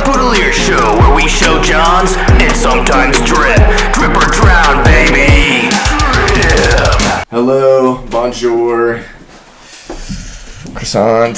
Bootalier Show, where we show Johns and sometimes drip. Drip or drown, baby. Drip. Hello, bonjour, croissant.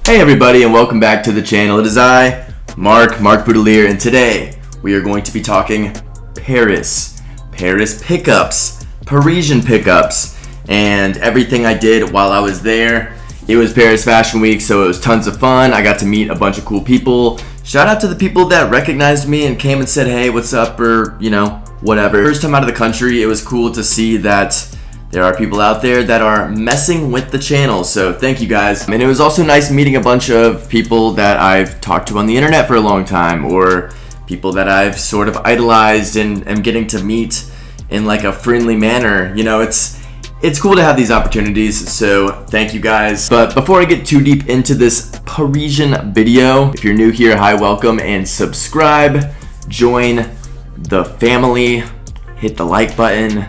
Hey everybody, and welcome back to the channel. It is I, Mark Bootalier, and today we are going to be talking Paris pickups, Parisian pickups, and everything I did while I was there. It was Paris Fashion Week, so it was tons of fun. I got to meet a bunch of cool people. Shout out to the people that recognized me and came and said, hey, what's up, or, you know, whatever. First time out of the country, it was cool to see that there are people out there that are messing with the channel, so thank you guys. And it was also nice meeting a bunch of people that I've talked to on the internet for a long time, or people that I've sort of idolized and am getting to meet in like a friendly manner. You know, it's cool to have these opportunities, so thank you guys. But before I get too deep into this Parisian video, if you're new here, hi, welcome, and subscribe. Join the family, hit the like button,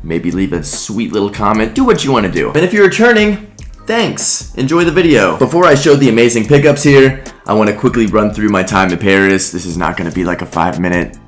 maybe leave a sweet little comment, do what you want to do. And if you're returning, thanks, enjoy the video. Before I show the amazing pickups here, I want to quickly run through my time in Paris. This is not going to be like a 5-minute,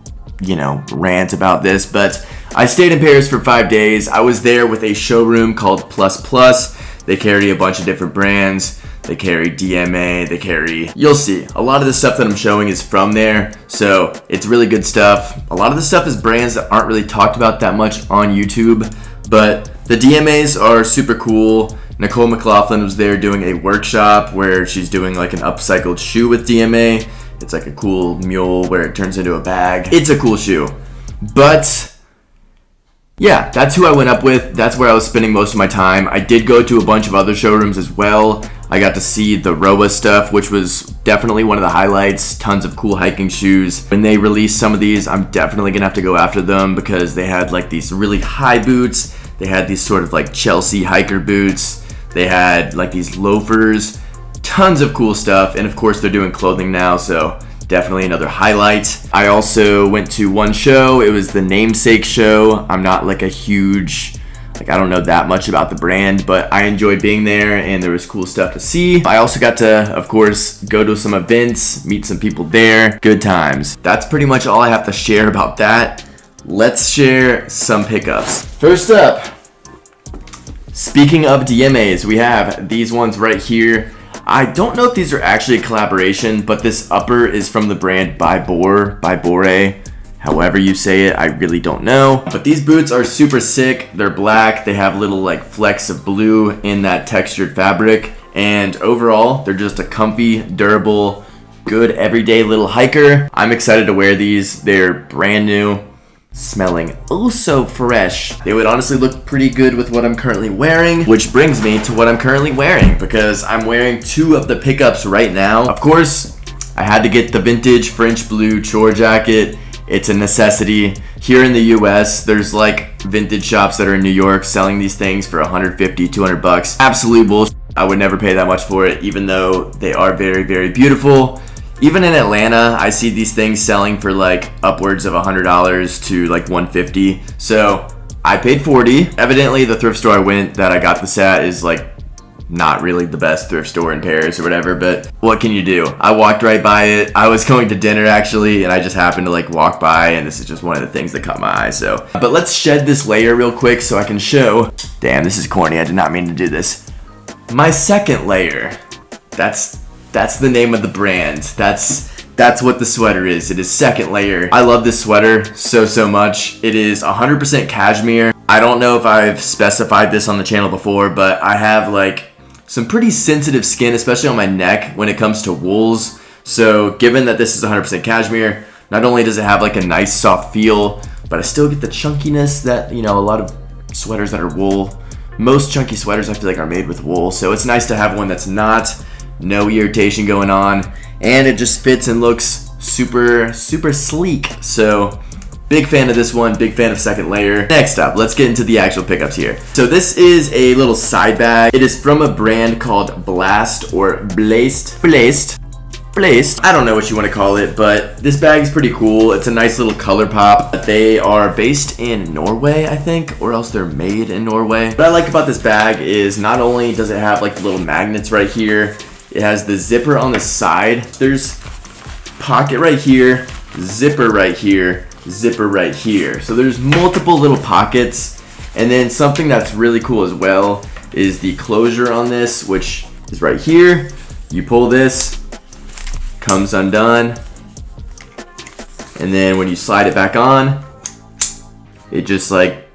you know, rant about this, but I stayed in Paris for 5 days. I was there with a showroom called Plus Plus. They carry a bunch of different brands. They carry DMA, they carry, you'll see. A lot of the stuff that I'm showing is from there, so it's really good stuff. A lot of the stuff is brands that aren't really talked about that much on YouTube, but the DMAs are super cool. Nicole McLaughlin was there doing a workshop where she's doing like an upcycled shoe with DMA. It's like a cool mule where it turns into a bag. It's a cool shoe. But yeah, that's who I went up with. That's where I was spending most of my time. I did go to a bunch of other showrooms as well. I got to see the Roa stuff, which was definitely one of the highlights. Tons of cool hiking shoes. When they release some of these, I'm definitely gonna have to go after them because they had like these really high boots. They had these sort of like Chelsea hiker boots. They had like these loafers. Tons of cool stuff. And of course they're doing clothing now, so definitely another highlight. I also went to one show. It was the Namesake show. I'm not like a huge, I don't know that much about the brand, but I enjoyed being there and there was cool stuff to see. I also got to, of course, go to some events, meet some people there. Good times. That's pretty much all I have to share about that. Let's share some pickups. First up, speaking of DMAs, we have these ones right here. I don't know if these are actually a collaboration, but this upper is from the brand By Bore, however you say it, I really don't know. But these boots are super sick. They're black. They have little like flecks of blue in that textured fabric. And overall, they're just a comfy, durable, good everyday little hiker. I'm excited to wear these. They're brand new, smelling oh so fresh. They would honestly look pretty good with what I'm currently wearing, which brings me to what I'm currently wearing because I'm wearing two of the pickups right now. Of course, I had to get the vintage French blue chore jacket. It's a necessity. Here in the US, there's like vintage shops that are in New York selling these things for 150, 200 bucks. Absolute bullshit. I would never pay that much for it, even though they are very, very beautiful. Even in Atlanta, I see these things selling for like upwards of $100 to like $150. So I paid $40. Evidently, the thrift store I went that I got this at is like not really the best thrift store in Paris or whatever, but what can you do? I walked right by it. I was going to dinner actually, and I just happened to like walk by, and this is just one of the things that caught my eye. So, but let's shed this layer real quick so I can show. Damn, this is corny. I did not mean to do this. My second layer. That's the name of the brand. That's what the sweater is. It is second layer. I love this sweater so much. It is 100% cashmere. I don't know if I've specified this on the channel before, but I have like some pretty sensitive skin, especially on my neck when it comes to wools. So given that this is 100% cashmere, not only does it have like a nice soft feel, but I still get the chunkiness that, you know, a lot of sweaters that are wool, most chunky sweaters I feel like are made with wool. So it's nice to have one that's not, no irritation going on, and it just fits and looks super sleek. So big fan of this one, big fan of second layer. Next up, let's get into the actual pickups here. So this is a little side bag. It is from a brand called Blast or Blast. placed. I don't know what you want to call it, but this bag is pretty cool. It's a nice little color pop. They are based in Norway, I think, or else they're made in Norway. What I like about this bag is not only does it have like the little magnets right here, it has the zipper on the side. There's pocket right here, zipper right here, zipper right here. So there's multiple little pockets. And then something that's really cool as well is the closure on this, which is right here. You pull this, comes undone, and then when you slide it back on, it just like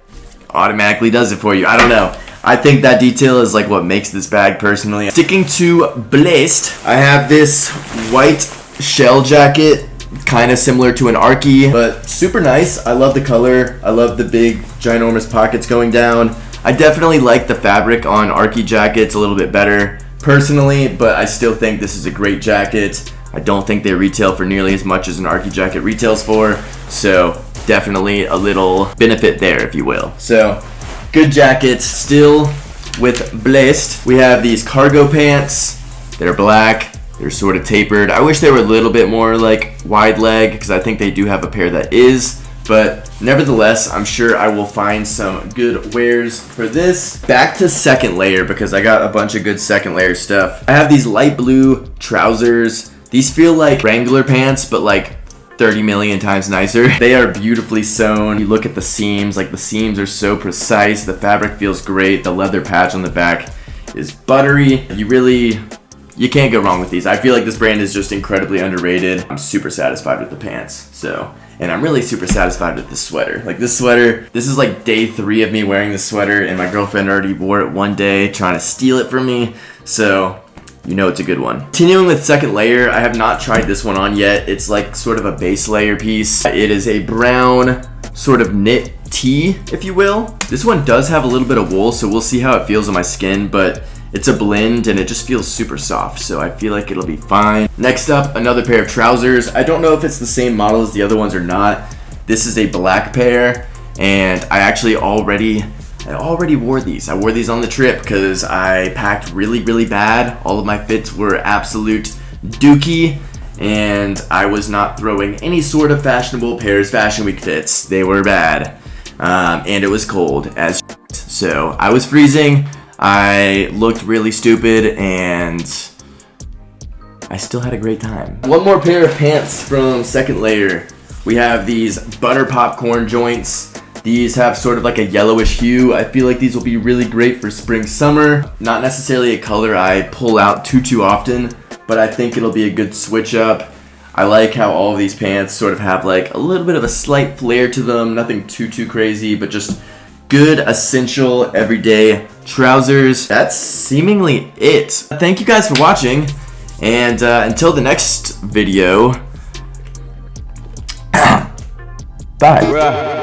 automatically does it for you. I don't know. I think that detail is like what makes this bag personally. Sticking to Blessed, I have this white shell jacket, kind of similar to an Arky, but super nice. I love the color. I love the big ginormous pockets going down. I definitely like the fabric on Arky jackets a little bit better personally, but I still think this is a great jacket. I don't think they retail for nearly as much as an Arky jacket retails for, so definitely a little benefit there, if you will. So, good jackets. Still with Blessed, we have these cargo pants. They're black. They're sort of tapered. I wish they were a little bit more like wide leg, because I think they do have a pair that is. But nevertheless, I'm sure I will find some good wears for this. Back to second layer, because I got a bunch of good second layer stuff. I have these light blue trousers. These feel like Wrangler pants, but like 30 million times nicer. They are beautifully sewn. You look at the seams, like the seams are so precise. The fabric feels great. The leather patch on the back is buttery. You can't go wrong with these. I feel like this brand is just incredibly underrated. I'm super satisfied with the pants, so. And I'm really super satisfied with this sweater. Like this sweater, this is like day 3 of me wearing this sweater, and my girlfriend already wore it one day trying to steal it from me, so you know it's a good one. Continuing with second layer, I have not tried this one on yet. It's like sort of a base layer piece. It is a brown sort of knit tee, if you will. This one does have a little bit of wool, so we'll see how it feels on my skin, but it's a blend and it just feels super soft, so I feel like it'll be fine. Next up, another pair of trousers. I don't know if it's the same model as the other ones or not. This is a black pair, and I already wore these. I wore these on the trip because I packed really bad. All of my fits were absolute dookie, and I was not throwing any sort of fashionable pairs fashion week fits. They were bad, and it was cold as shit. So I was freezing. I looked really stupid, and I still had a great time. One more pair of pants from second layer. We have these butter popcorn joints. These have sort of like a yellowish hue. I feel like these will be really great for spring, summer. Not necessarily a color I pull out too often, but I think it'll be a good switch up. I like how all of these pants sort of have like a little bit of a slight flare to them. Nothing too crazy, but just good, essential, everyday trousers. That's seemingly it. Thank you guys for watching, and until the next video, bye.